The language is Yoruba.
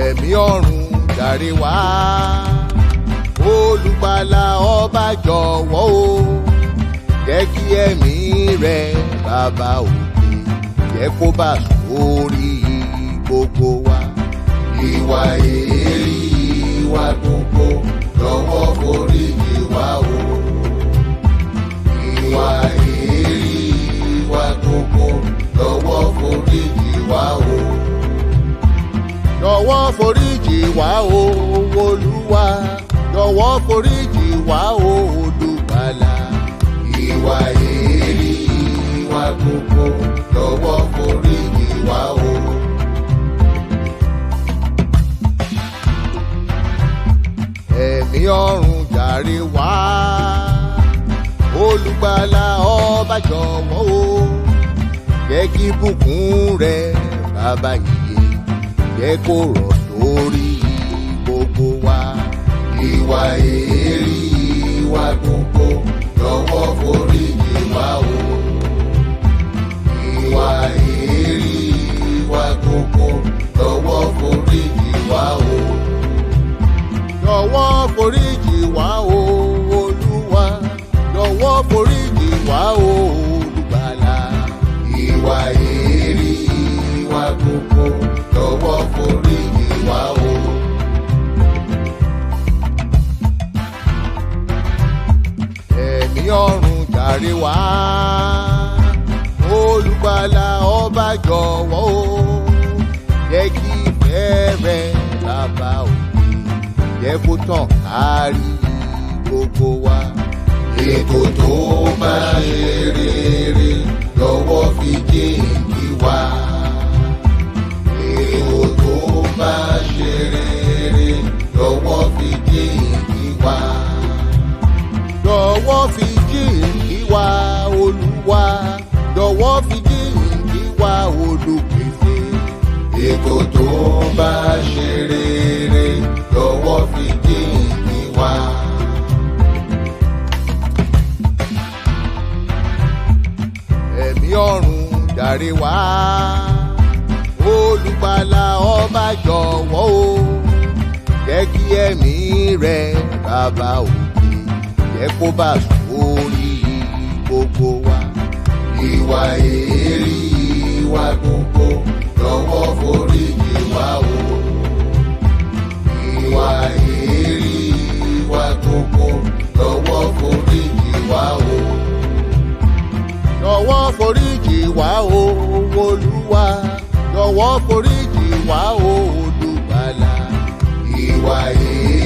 ẹ̀mí ọ̀run jàre wá. Olùgbàlà ọba jọ̀wọ́ o, jẹ́ kí ẹ̀mí rẹ bàbá òkè jẹ́ kó bà sórí gbogbo wa. Ìwà èérí wa gbogbo jọ̀wọ́ foríjì wá o. Ìwà èérí wa gbogbo jọ̀wọ́ foríjì wá o. Jọ̀wọ́ foríjì wá o Olúwa, jọ̀wọ́ foríjì wá o Olùgbàlà. Ìwà èérí wa gbogbo jọ̀wọ́ foríjì wá o. Ẹ̀mí ọ̀run jàre wá. Olùgbàlà ọba jọ̀wọ́ o, jẹ́ kí bùkún rẹ bàbá ìyè jẹ́ kó rọ̀ sórí gbogbo wa. Ìwà èérí wa gbogbo jọ̀wọ́ foríjì wá o. Ìwà èérí wa gbogbo jọ̀wọ́ foríjì wá o. Jọ̀wọ́ foríjì wá o Olúwa, jọ̀wọ́ foríjì wá o Olùgbàlà. Ìwà èérí wa gbogbo jọ̀wọ́ foríjì wá o. Ẹ̀mí ọ̀run jàre wá. Olùgbàlà ọba jọ̀wọ́ o, jẹ́ kí ìfẹ́ rẹ bàbá òkè jẹ́ kó tàn kárí gbogbo wa. Ètò tó bá ṣe rere lọ́wọ́ fi jíǹkí wá. Ètò tó bá ṣe rere lọ́wọ́ fi jíǹkí wá. Jọ̀wọ́ fi jíǹkí wá Olúwa, jọ̀wọ́ fi jíǹkí wá Olùpèsè. Ètò tó bá ṣe rere lọ́wọ́ fi jíǹkí wá. Ẹ̀mí ọ̀run jàre wá. Olùgbàlà ọba jọ̀wọ́ o, jẹ́ kí ẹ̀mí rẹ bàbá òkè jẹ́ kó bà sórí gbogbo wa. Ìwà èérí wa gbogbo jọ̀wọ́ foríjì wá o. Ìwà èérí wa gbogbo jọ̀wọ́ foríjì wá o. Jọ̀wọ́ foríjì wá o Olúwa, jọ̀wọ́ foríjì wá o Olùgbàlà. Ìwà èérí